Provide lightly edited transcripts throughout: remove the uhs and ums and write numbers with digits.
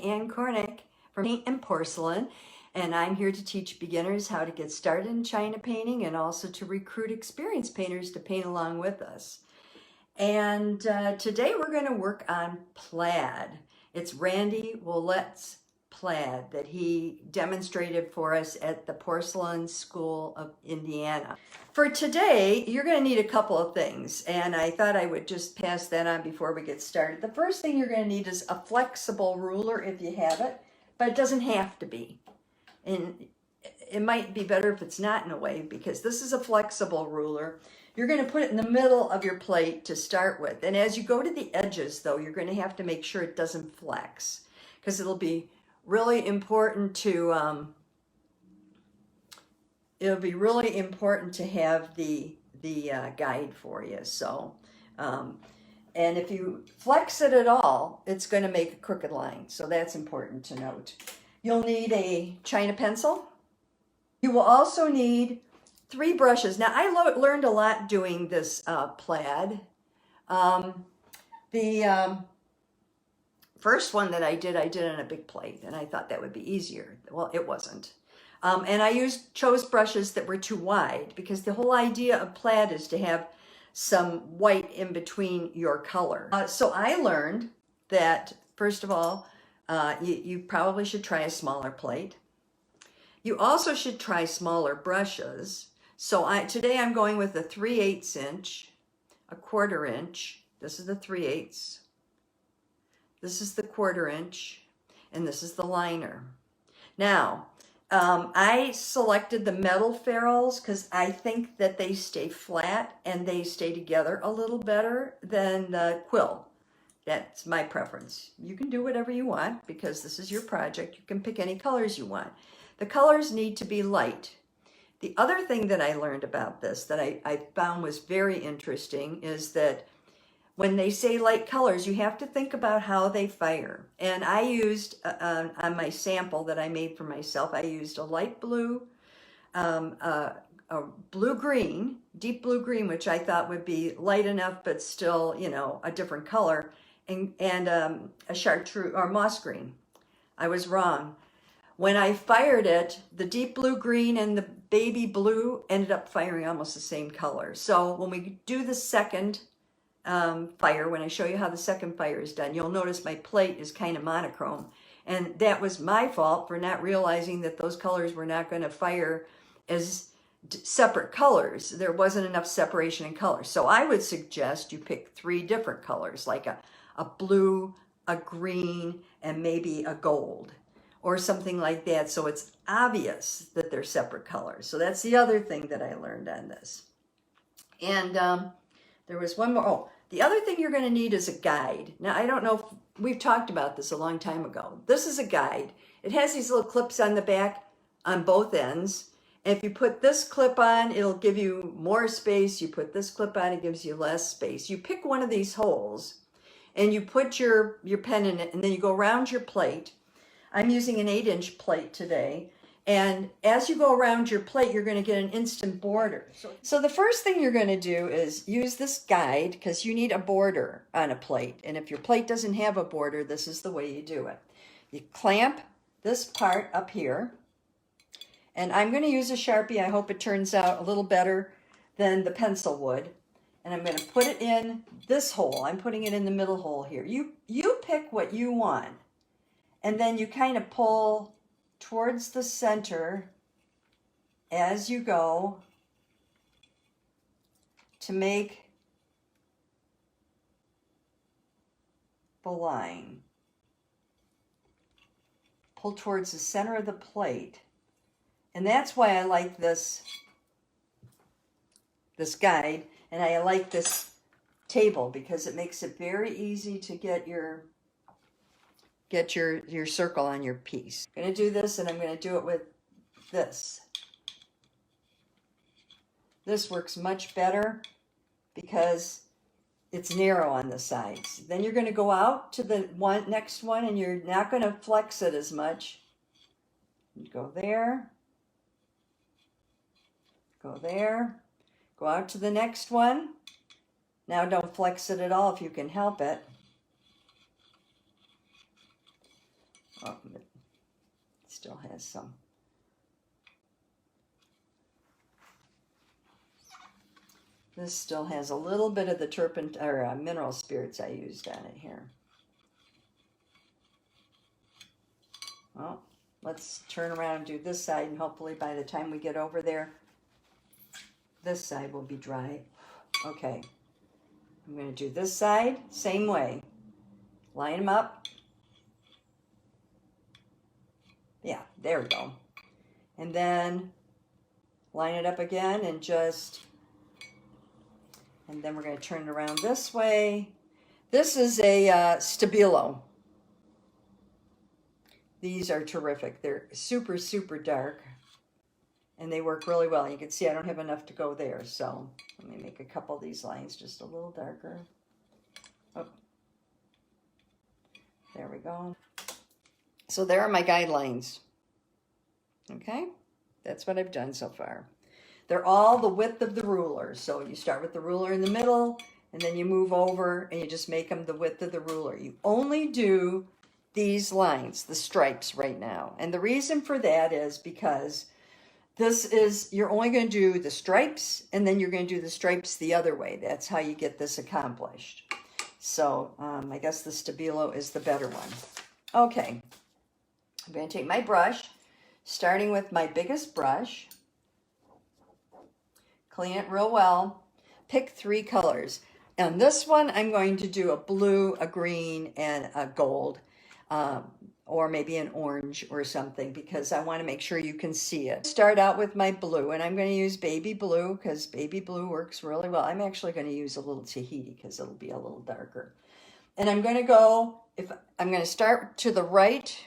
Ann Cornick from Paint and Porcelain, and I'm here to teach beginners how to get started in China painting and also to recruit experienced painters to paint along with us. And today we're going to work on plaid. It's Randy Willette's plaid that he demonstrated for us at the Porcelain School of Indiana. For today, you're going to need a couple of things, and I thought I would just pass that on before we get started. The first thing you're going to need is a flexible ruler if you have it, but it doesn't have to be. And it might be better if it's not in a way, because this is a flexible ruler. You're going to put it in the middle of your plate to start with. And as you go to the edges, though, you're going to have to make sure it doesn't flex, because it'll be really important to have the guide for you. So, and if you flex it at all, it's going to make a crooked line. So that's important to note. You'll need a China pencil. You will also need 3 brushes. Now, I learned a lot doing this plaid. The first one that I did on a big plate, and I thought that would be easier. Well, it wasn't. And I chose brushes that were too wide, because the whole idea of plaid is to have some white in between your color. So I learned that, first of all, you probably should try a smaller plate. You also should try smaller brushes. So today I'm going with a 3/8 inch, a 1/4 inch. This is the 3/8. This is the 1/4 inch, and this is the liner. Now, I selected the metal ferrules because I think that they stay flat and they stay together a little better than the quill. That's my preference. You can do whatever you want because this is your project. You can pick any colors you want. The colors need to be light. The other thing that I learned about this that I found was very interesting is that when they say light colors, you have to think about how they fire. And I used, on my sample that I made for myself, I used a light blue, a blue-green, deep blue-green, which I thought would be light enough but still, you know, a different color, and a chartreuse or moss green. I was wrong. When I fired it, the deep blue-green and the baby blue ended up firing almost the same color. So when we do the second fire, when I show you how the second fire is done, you'll notice my plate is kind of monochrome. And that was my fault for not realizing that those colors were not going to fire as separate colors. There wasn't enough separation in color. So I would suggest you pick 3 different colors, like a blue, a green, and maybe a gold, or something like that, so it's obvious that they're separate colors. So that's the other thing that I learned on this. And there was one more. Oh, the other thing you're going to need is a guide. Now, I don't know if we've talked about this a long time ago. This is a guide. It has these little clips on the back on both ends. And if you put this clip on, it'll give you more space. You put this clip on, it gives you less space. You pick one of these holes and you put your pen in it, and then you go around your plate. I'm using an 8-inch plate today. And as you go around your plate, you're going to get an instant border. So the first thing you're going to do is use this guide, because you need a border on a plate. And if your plate doesn't have a border, this is the way you do it. You clamp this part up here. And I'm going to use a Sharpie. I hope it turns out a little better than the pencil would. And I'm going to put it in this hole. I'm putting it in the middle hole here. You pick what you want. And then you kind of pull towards the center as you go to make the line. Pull towards the center of the plate. And that's why I like this guide, and I like this table, because it makes it very easy to get your circle on your piece. I'm going to do this, and I'm going to do it with this. This works much better because it's narrow on the sides. Then you're going to go out to the next one, and you're not going to flex it as much. You go there, go there, go out to the next one. Now don't flex it at all if you can help it. Oh, it still has some. This still has a little bit of the turpentine or mineral spirits I used on it here. Well, let's turn around and do this side, and hopefully by the time we get over there, this side will be dry. Okay, I'm going to do this side, same way. Line them up. Yeah, there we go. And then line it up again and just, and then we're going to turn it around this way. This is a Stabilo. These are terrific. They're super, super dark, and they work really well. You can see I don't have enough to go there, so let me make a couple of these lines just a little darker. Oh, there we go. So there are my guidelines. Okay, that's what I've done so far. They're all the width of the ruler. So you start with the ruler in the middle, and then you move over, and you just make them the width of the ruler. You only do these lines, the stripes right now. And the reason for that is because this is, you're only going to do the stripes, and then you're going to do the stripes the other way. That's how you get this accomplished. So I guess the Stabilo is the better one. Okay, I'm going to take my brush, starting with my biggest brush, clean it real well, pick 3 colors. On this one, I'm going to do a blue, a green, and a gold, or maybe an orange or something, because I want to make sure you can see it. Start out with my blue, and I'm going to use baby blue because baby blue works really well. I'm actually going to use a little Tahiti because it'll be a little darker. And I'm going to go, I'm going to start to the right.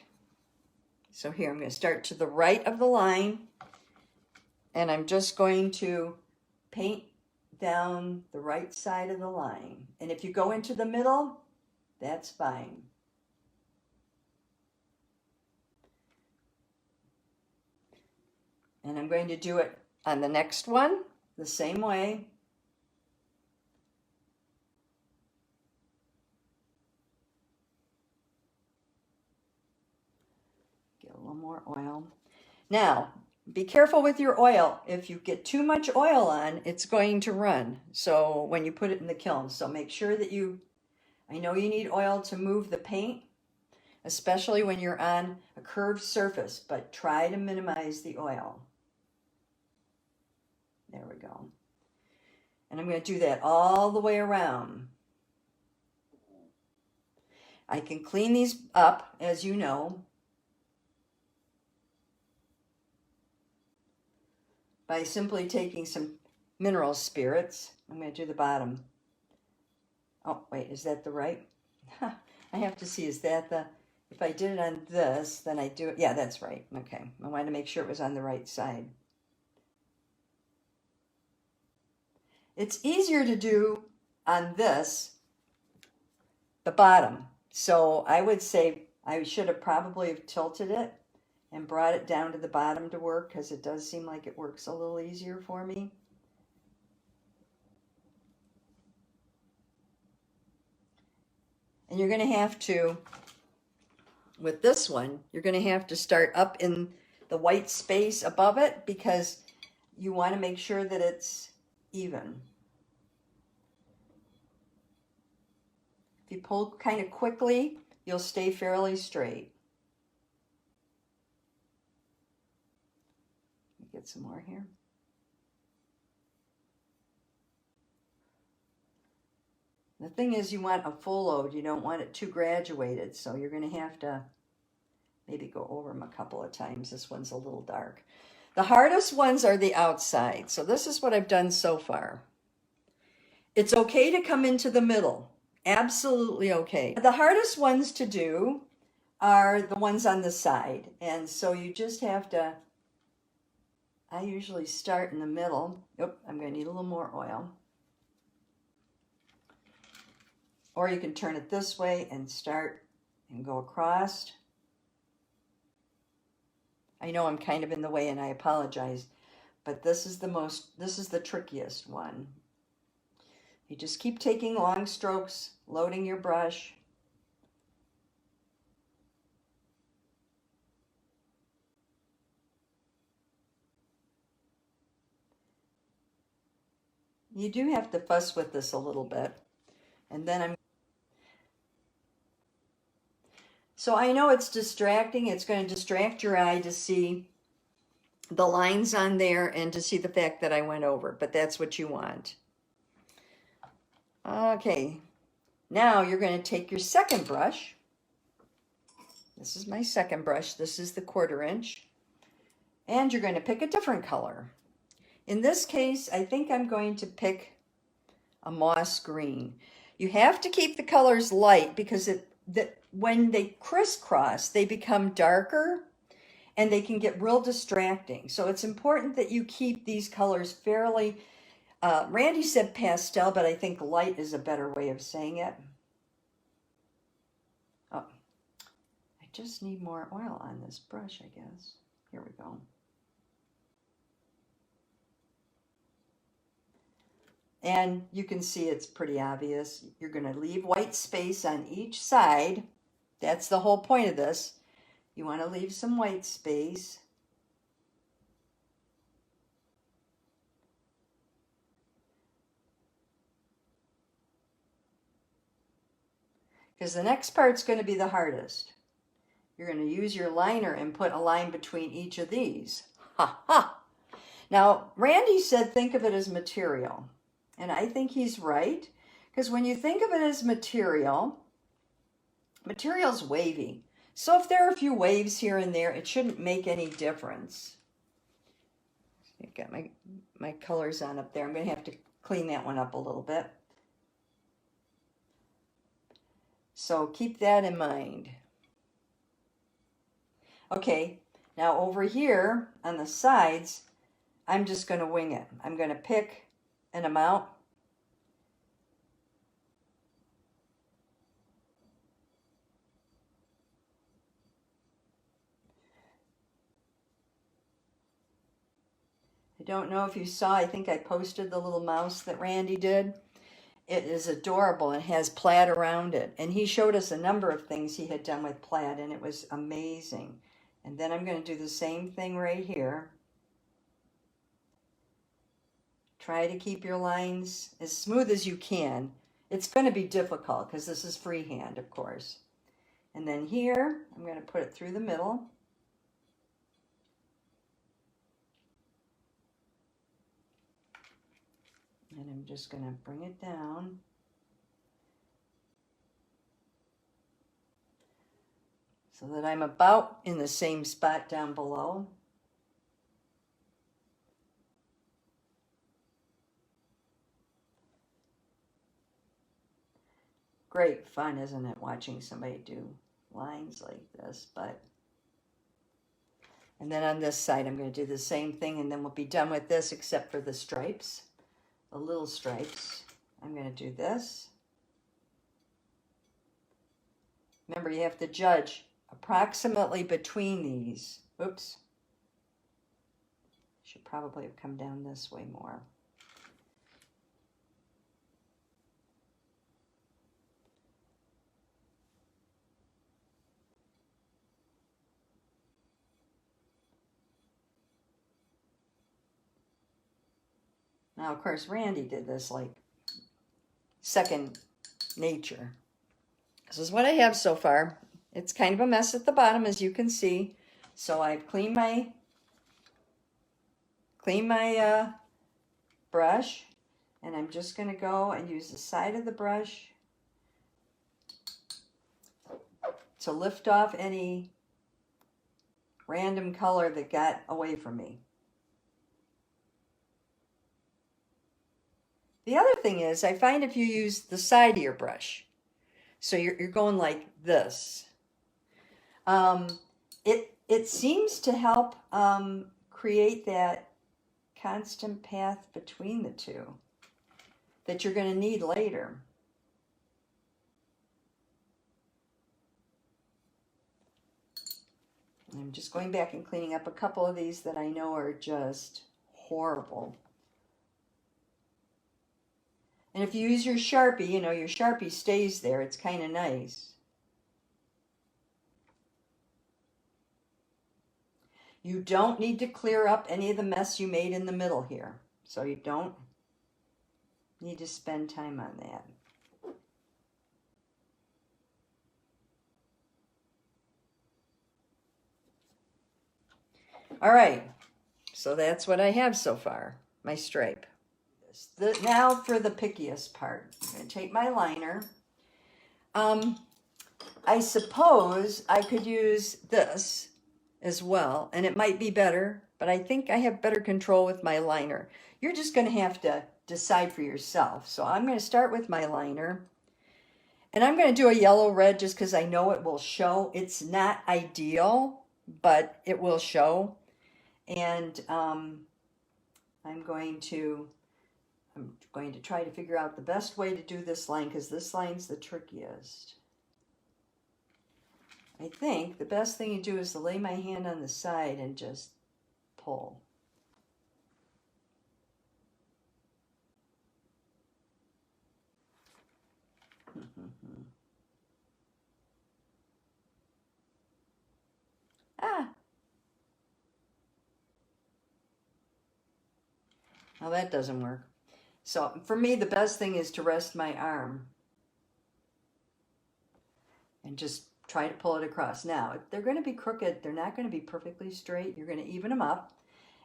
So here, I'm going to start to the right of the line, and I'm just going to paint down the right side of the line. And if you go into the middle, that's fine. And I'm going to do it on the next one the same way. Get a little more oil. Now, be careful with your oil. If you get too much oil on, it's going to run. So when you put it in the kiln, so make sure that I know you need oil to move the paint, especially when you're on a curved surface, but try to minimize the oil. There we go. And I'm going to do that all the way around. I can clean these up, as you know, by simply taking some mineral spirits. I'm going to do the bottom. Oh, wait, is that the right? I have to see, is that the, if I did it on this, then I do it. Yeah, that's right. Okay, I wanted to make sure it was on the right side. It's easier to do on this, the bottom. So I would say I should have probably tilted it and brought it down to the bottom to work, because it does seem like it works a little easier for me. And you're going to have to, with this one, you're going to have to start up in the white space above it, because you want to make sure that it's even. If you pull kind of quickly, you'll stay fairly straight. Get some more here. The thing is, you want a full load. You don't want it too graduated, so you're going to have to maybe go over them a couple of times. This one's a little dark. The hardest ones are the outside. So this is what I've done so far. It's okay to come into the middle. Absolutely okay. The hardest ones to do are the ones on the side. And so you just have to, I usually start in the middle. Oop, I'm going to need a little more oil. Or you can turn it this way and start and go across. I know I'm kind of in the way, and I apologize, but this is the trickiest one. You just keep taking long strokes, loading your brush. You do have to fuss with this a little bit. And then so I know it's distracting. It's going to distract your eye to see the lines on there and to see the fact that I went over, but that's what you want. Okay, now you're going to take your second brush. This is my second brush. This is the 1/4 inch. And you're going to pick a different color. In this case, I think I'm going to pick a moss green. You have to keep the colors light because when they crisscross, they become darker and they can get real distracting. So it's important that you keep these colors fairly, Randy said pastel, but I think light is a better way of saying it. Oh, I just need more oil on this brush, I guess. Here we go. And you can see it's pretty obvious. You're going to leave white space on each side. That's the whole point of this. You want to leave some white space. Because the next part's going to be the hardest. You're going to use your liner and put a line between each of these. Ha ha! Now, Randy said think of it as material. And I think he's right. Because when you think of it as material's wavy. So if there are a few waves here and there, it shouldn't make any difference. I've got my colors on up there. I'm going to have to clean that one up a little bit. So keep that in mind. Okay, now over here on the sides, I'm just going to wing it. I'm going to pick an amount. I don't know if you saw, I think I posted the little mouse that Randy did. It is adorable and has plaid around it. And he showed us a number of things he had done with plaid, and it was amazing. And then I'm going to do the same thing right here. Try to keep your lines as smooth as you can. It's going to be difficult because this is freehand, of course. And then here, I'm going to put it through the middle. And I'm just going to bring it down. So that I'm about in the same spot down below. Great fun, isn't it, watching somebody do lines like this, but... And then on this side, I'm going to do the same thing, and then we'll be done with this except for the stripes, the little stripes. I'm going to do this. Remember, you have to judge approximately between these. Oops. Should probably have come down this way more. Now, of course, Randy did this like second nature. This is what I have so far. It's kind of a mess at the bottom, as you can see. So I've cleaned my brush, and I'm just going to go and use the side of the brush to lift off any random color that got away from me. The other thing is, I find if you use the side of your brush, so you're going like this, it seems to help create that constant path between the two that you're going to need later. I'm just going back and cleaning up a couple of these that I know are just horrible. And if you use your Sharpie, you know, your Sharpie stays there. It's kind of nice. You don't need to clear up any of the mess you made in the middle here. So you don't. Need to spend time on that. All right, so that's what I have so far, my stripe. Now for the pickiest part. I'm going to take my liner. I suppose I could use this as well, and it might be better, but I think I have better control with my liner. You're just going to have to decide for yourself. So I'm going to start with my liner, and I'm going to do a yellow red just because I know it will show. It's not ideal, but it will show. And I'm going to try to figure out the best way to do this line, because this line's the trickiest. I think the best thing to do is to lay my hand on the side and just pull. Ah! Now that doesn't work. So for me, the best thing is to rest my arm and just try to pull it across. Now, if they're going to be crooked, they're not going to be perfectly straight. You're going to even them up.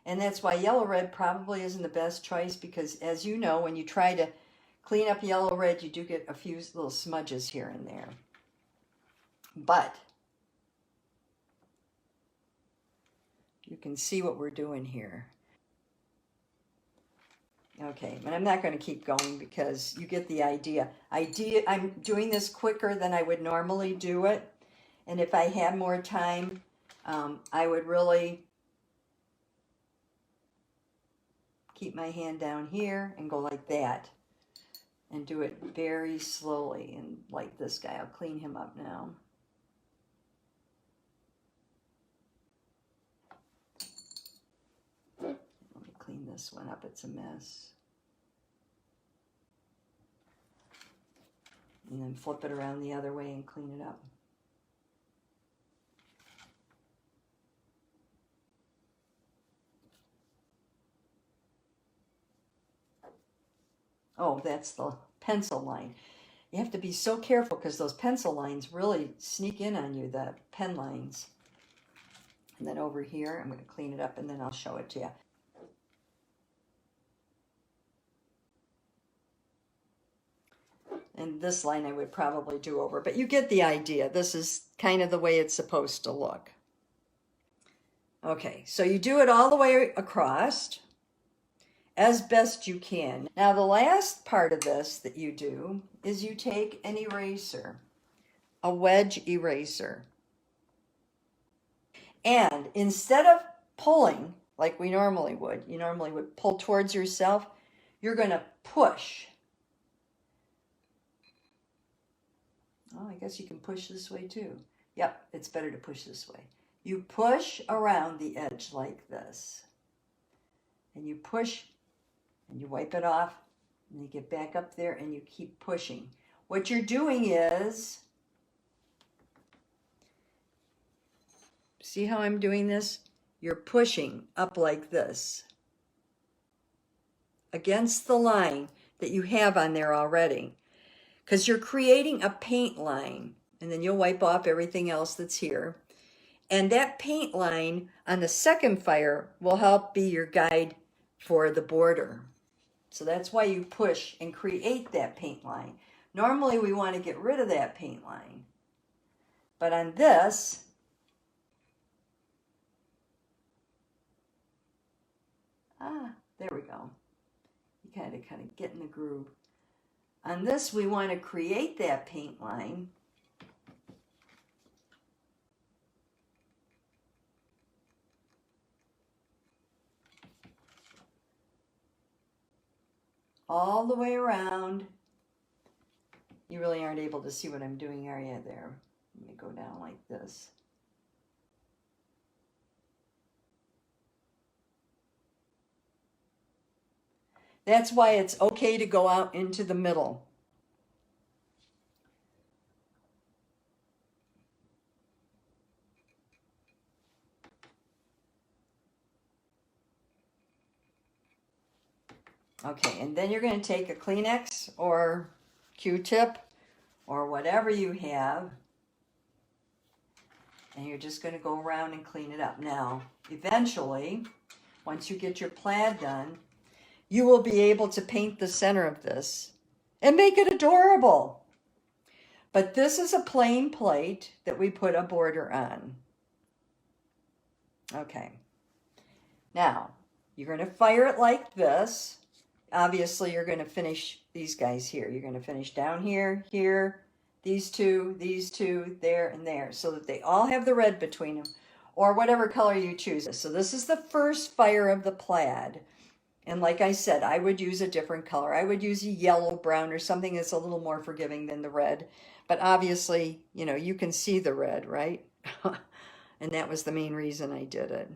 And that's why yellow red probably isn't the best choice, because as you know, when you try to clean up yellow red, you do get a few little smudges here and there. But you can see what we're doing here. Okay, but I'm not going to keep going because you get the idea. I'm doing this quicker than I would normally do it. And if I had more time, I would really keep my hand down here and go like that. And do it very slowly. And like this guy, I'll clean him up now. Let me clean this one up, it's a mess. And then flip it around the other way and clean it up. Oh, that's the pencil line. You have to be so careful because those pencil lines really sneak in on you, the pen lines. And then over here, I'm going to clean it up and then I'll show it to you. And this line I would probably do over, but you get the idea. This is kind of the way it's supposed to look. Okay, so you do it all the way across as best you can. Now the last part of this that you do is you take an eraser, a wedge eraser. And instead of pulling like we normally would, you normally would pull towards yourself, you're going to push. Oh, I guess you can push this way too. Yep, it's better to push this way. You push around the edge like this. And you push and you wipe it off and you get back up there and you keep pushing. What you're doing is, see how I'm doing this? You're pushing up like this against the line that you have on there already, because you're creating a paint line, and then you'll wipe off everything else that's here. And that paint line on the second fire will help be your guide for the border. So that's why you push and create that paint line. Normally we want to get rid of that paint line. But on this, there we go. You kind of get in the groove. On this, we want to create that paint line. All the way around. You really aren't able to see what I'm doing, are you, there? Let me go down like this. That's why it's okay to go out into the middle. Okay, and then you're going to take a Kleenex or Q-tip or whatever you have, and you're just going to go around and clean it up. Now, eventually, once you get your plaid done, you will be able to paint the center of this and make it adorable. But this is a plain plate that we put a border on. Okay. Now, you're going to fire it like this. Obviously, you're going to finish these guys here. You're going to finish down here, here, these two, there, and there, so that they all have the red between them, or whatever color you choose. So this is the first fire of the plaid. And like I said, I would use a different color. I would use a yellow, brown, or something that's a little more forgiving than the red. But obviously, you know, you can see the red, right? And that was the main reason I did it.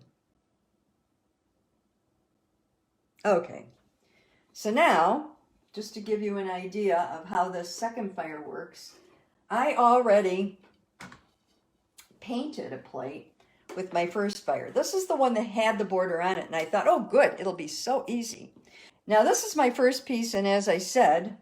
Okay, so now, just to give you an idea of how this second fire works, I already painted a plate with my first fire. This is the one that had the border on it, and I thought, oh good, it'll be so easy. Now this is my first piece, and as I said,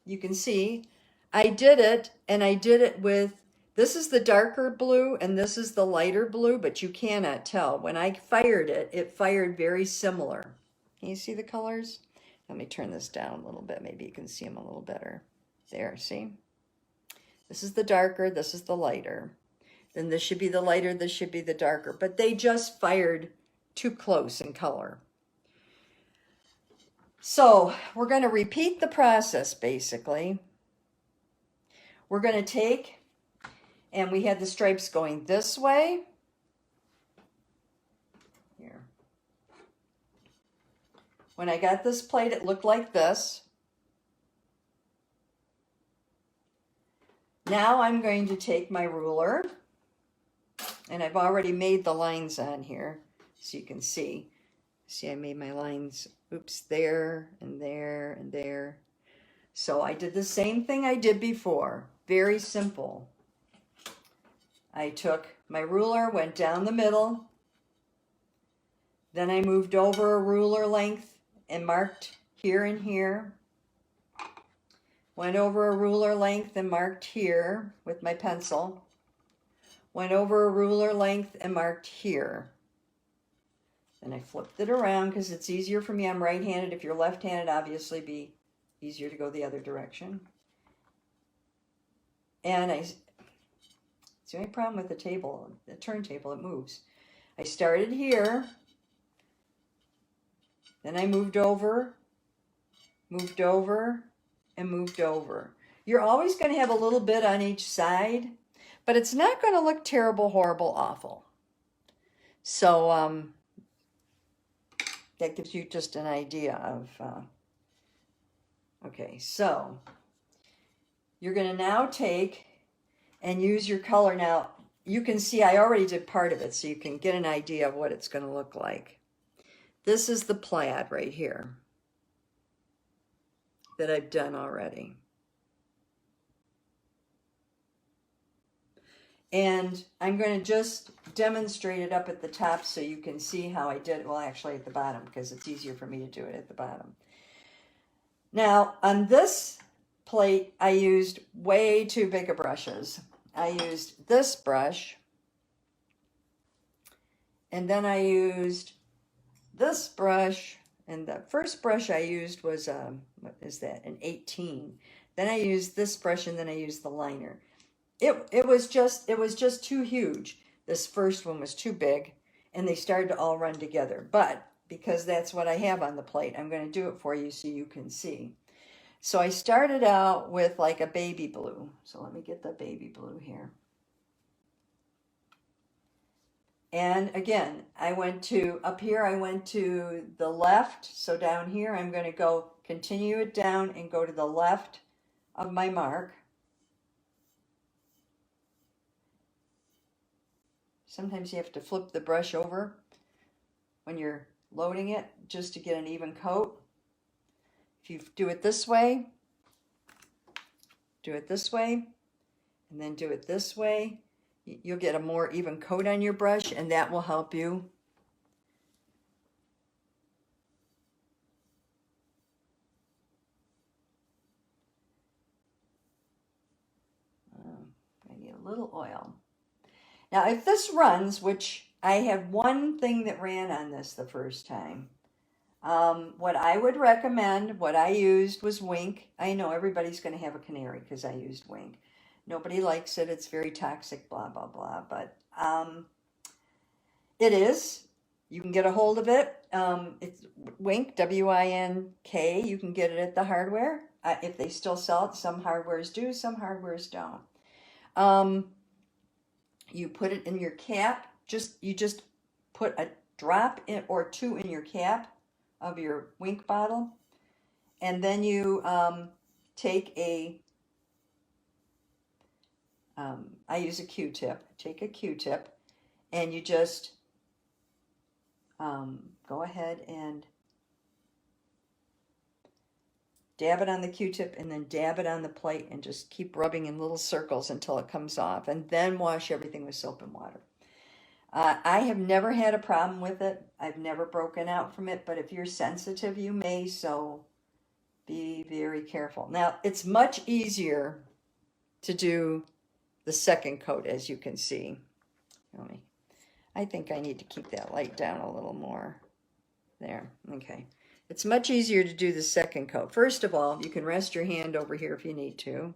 you can see, I did it, and I did it with, this is the darker blue, and this is the lighter blue, but you cannot tell. When I fired it, it fired very similar. Can you see the colors? Let me turn this down a little bit. Maybe you can see them a little better. There, see? This is the darker, this is the lighter. Then this should be the lighter, this should be the darker. But they just fired too close in color. So we're going to repeat the process, basically. We're going to take, and we had the stripes going this way. Here. When I got this plate, it looked like this. Now I'm going to take my ruler, and I've already made the lines on here, so you can see. See, I made my lines, oops, there, and there, and there. So I did the same thing I did before. Very simple. I took my ruler, went down the middle, then I moved over a ruler length and marked here and here. Went over a ruler length and marked here with my pencil. Went over a ruler length and marked here. Then I flipped it around because it's easier for me. I'm right-handed. If you're left-handed, obviously be easier to go the other direction. And it's the only problem with the table, the turntable, it moves. I started here, then I moved over, and moved over. You're always going to have a little bit on each side, but it's not going to look terrible, horrible, awful. So that gives you just an idea of, okay, so you're going to now take and use your color. Now, you can see I already did part of it, so you can get an idea of what it's going to look like. This is the plaid right here that I've done already. And I'm going to just demonstrate it up at the top so you can see how I did it. Well, actually at the bottom, because it's easier for me to do it at the bottom. Now, on this plate, I used way too big of brushes. I used this brush, and then I used this brush, and the first brush I used was, what is that, an 18. Then I used this brush, and then I used the liner. It was just too huge. This first one was too big, and they started to all run together. But because that's what I have on the plate, I'm going to do it for you so you can see. So I started out with like a baby blue. So let me get the baby blue here. And again, I went to, up here I went to the left. So down here I'm going to go continue it down and go to the left of my mark. Sometimes you have to flip the brush over when you're loading it just to get an even coat. If you do it this way, and then do it this way, you'll get a more even coat on your brush, and that will help you. little oil. Now, if this runs, which I have one thing that ran on this the first time, what I would recommend, what I used was Wink. I know everybody's going to have a canary because I used Wink. Nobody likes it. It's very toxic, blah, blah, blah. But it is. You can get a hold of it. It's Wink, W-I-N-K. You can get it at the hardware. If they still sell it, some hardwares do, some hardwares don't. You put it in your cap. You just put a drop in or two in your cap of your Wink bottle, and then you take a I use a Q-tip. Take a Q-tip, and you just go ahead and dab it on the Q-tip, and then dab it on the plate, and just keep rubbing in little circles until it comes off, and then wash everything with soap and water. I have never had a problem with it. I've never broken out from it, but if you're sensitive, you may, so be very careful. Now, it's much easier to do the second coat, as you can see. I think I need to keep that light down a little more. There, okay. It's much easier to do the second coat. First of all, you can rest your hand over here if you need to.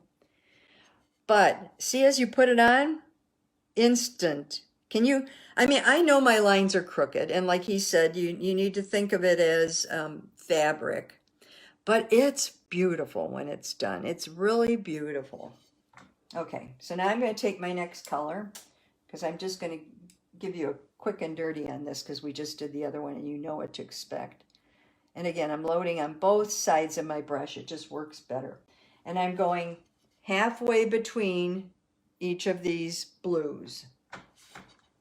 But see, as you put it on, instant. Can you, I know my lines are crooked, and like he said, you need to think of it as fabric. But it's beautiful when it's done. It's really beautiful. Okay, so now I'm going to take my next color, because I'm just going to give you a quick and dirty on this, because we just did the other one and you know what to expect. And again, I'm loading on both sides of my brush. It just works better. And I'm going halfway between each of these blues,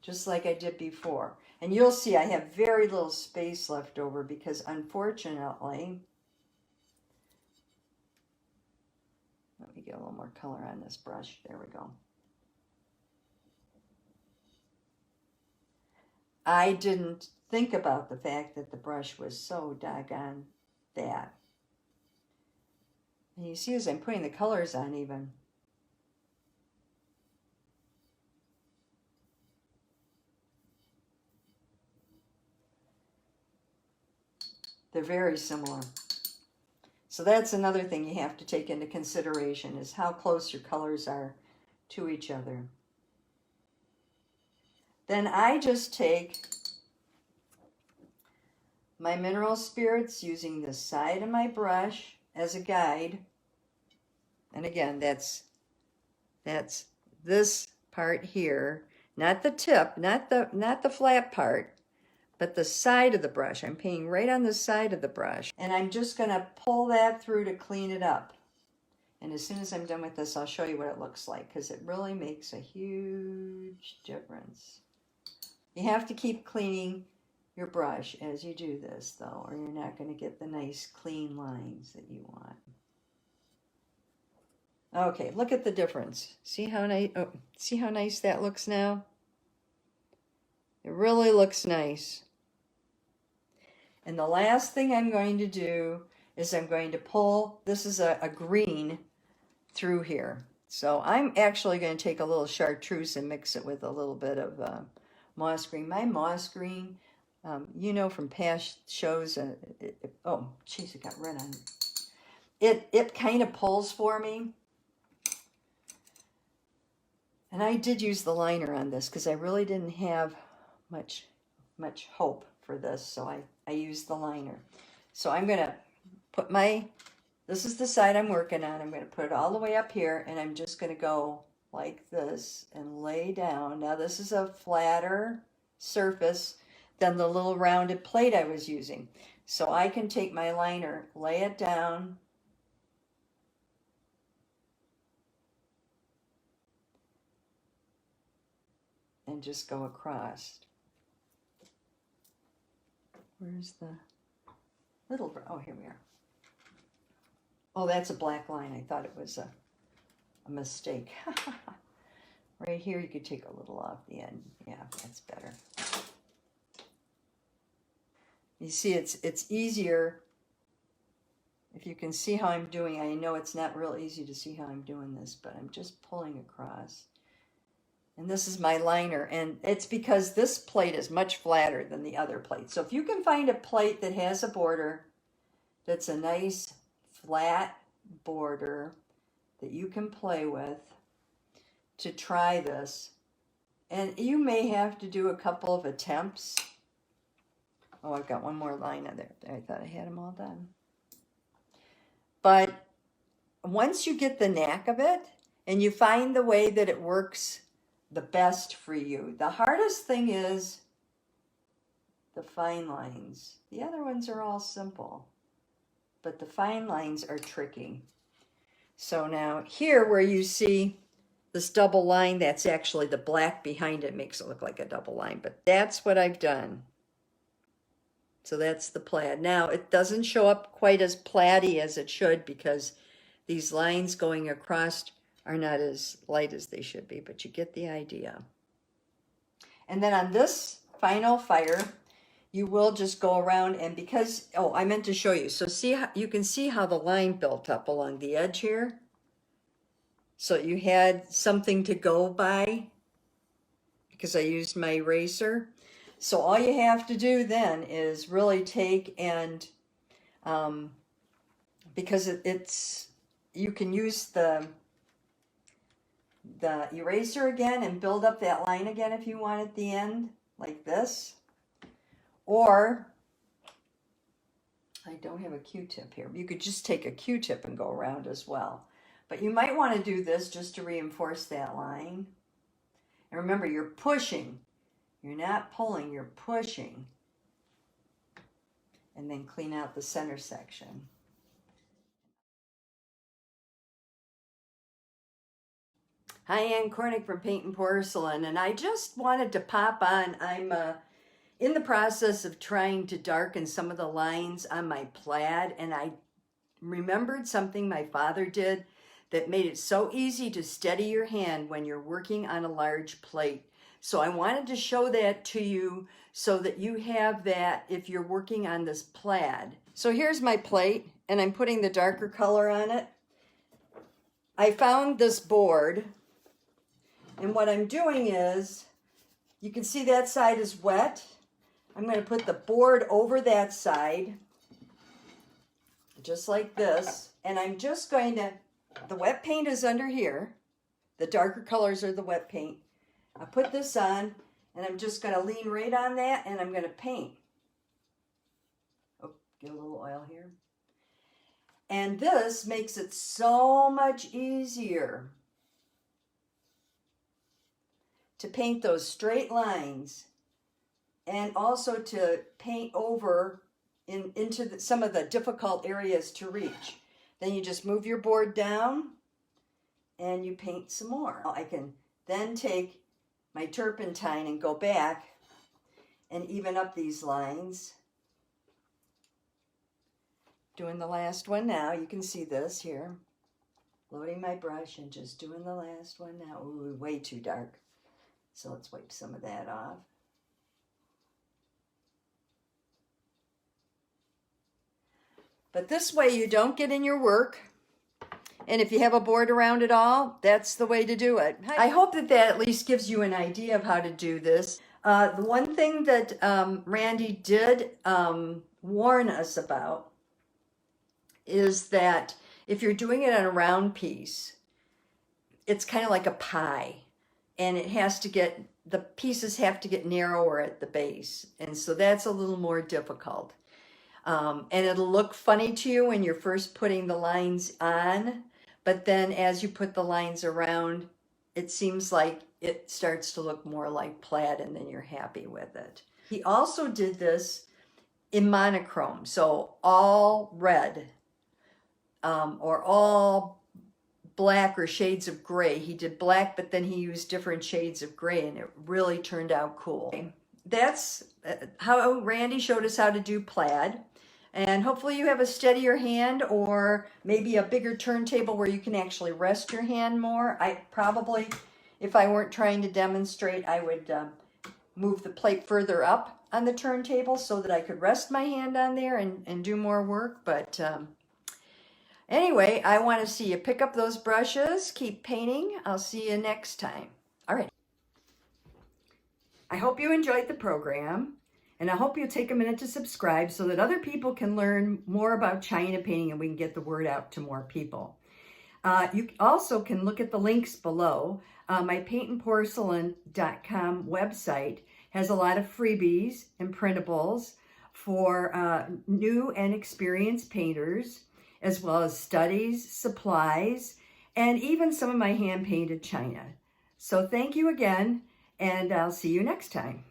just like I did before. And you'll see I have very little space left over because unfortunately, let me get a little more color on this brush. There we go. I didn't think about the fact that the brush was so doggone fat. And you see as I'm putting the colors on even, they're very similar. So that's another thing you have to take into consideration, is how close your colors are to each other. Then I just take my mineral spirits using the side of my brush as a guide. And again, that's this part here, not the tip, not the flat part, but the side of the brush. I'm painting right on the side of the brush. And I'm just going to pull that through to clean it up. And as soon as I'm done with this, I'll show you what it looks like, because it really makes a huge difference. You have to keep cleaning your brush as you do this, though, or you're not going to get the nice clean lines that you want. Okay, look at the difference. See how nice? Oh, see how nice that looks now? It really looks nice. And the last thing I'm going to do is I'm going to pull, this is a green through here. So I'm actually going to take a little chartreuse and mix it with a little bit of moss green. My moss green, you know from past shows, oh, geez, it got red on it. It kind of pulls for me. And I did use the liner on this because I really didn't have much hope for this, so I used the liner. So I'm going to put this is the side I'm working on. I'm going to put it all the way up here, and I'm just going to go like this and lay down. Now this is a flatter surface than the little rounded plate I was using. So I can take my liner, lay it down, and just go across. Where's the little, oh, here we are. Oh, that's a black line. I thought it was a mistake. Right here, you could take a little off the end. Yeah, that's better. You see, it's easier if you can see how I'm doing. I know it's not real easy to see how I'm doing this, but I'm just pulling across. And this is my liner, and it's because this plate is much flatter than the other plate. So if you can find a plate that has a border that's a nice flat border that you can play with, to try this. And you may have to do a couple of attempts. Oh, I've got one more line in there. I thought I had them all done. But once you get the knack of it and you find the way that it works the best for you, the hardest thing is the fine lines. The other ones are all simple, but the fine lines are tricky. So now here where you see this double line, that's actually the black behind it makes it look like a double line, but that's what I've done. So that's the plaid. Now it doesn't show up quite as plaid-y as it should because these lines going across are not as light as they should be, but you get the idea. And then on this final fire, you will just go around, and because, oh, I meant to show you. So see how you can see how the line built up along the edge here. So you had something to go by because I used my eraser. So all you have to do then is really take and, because it's, you can use the eraser again and build up that line again if you want at the end, like this. Or, I don't have a Q-tip here. You could just take a Q-tip and go around as well. But you might want to do this just to reinforce that line. And remember, you're pushing. You're not pulling, you're pushing. And then clean out the center section. Hi, Ann Cornick from Paintnporcelain, and I just wanted to pop on. I'm in the process of trying to darken some of the lines on my plaid, and I remembered something my father did that made it so easy to steady your hand when you're working on a large plate. So I wanted to show that to you so that you have that if you're working on this plaid. So here's my plate, and I'm putting the darker color on it. I found this board, and what I'm doing is, you can see that side is wet. I'm going to put the board over that side, just like this, and I'm just going to, the wet paint is under here. The darker colors are the wet paint. I put this on, and I'm just going to lean right on that, and I'm going to paint. Oh, get a little oil here. And this makes it so much easier to paint those straight lines, and also to paint over into some of the difficult areas to reach. Then you just move your board down and you paint some more. I can then take my turpentine and go back and even up these lines. Doing the last one now. You can see this here. Loading my brush and just doing the last one now. Ooh, way too dark. So let's wipe some of that off. But this way you don't get in your work. And if you have a board around it all, that's the way to do it. I hope that at least gives you an idea of how to do this. The one thing that Randy did warn us about is that if you're doing it on a round piece, it's kind of like a pie. And it has to get, the pieces have to get narrower at the base. And so that's a little more difficult. And it'll look funny to you when you're first putting the lines on, but then as you put the lines around, it seems like it starts to look more like plaid, and then you're happy with it. He also did this in monochrome, so all red or all black or shades of gray. He did black, but then he used different shades of gray, and it really turned out cool. That's how Randy showed us how to do plaid. And hopefully you have a steadier hand, or maybe a bigger turntable where you can actually rest your hand more. I probably, if I weren't trying to demonstrate, I would move the plate further up on the turntable so that I could rest my hand on there and do more work. But anyway, I want to see you pick up those brushes, keep painting. I'll see you next time. All right. I hope you enjoyed the program, and I hope you'll take a minute to subscribe so that other people can learn more about China painting and we can get the word out to more people. You also can look at the links below. My paintnporcelain.com website has a lot of freebies and printables for new and experienced painters, as well as studies, supplies, and even some of my hand-painted china. So thank you again, and I'll see you next time.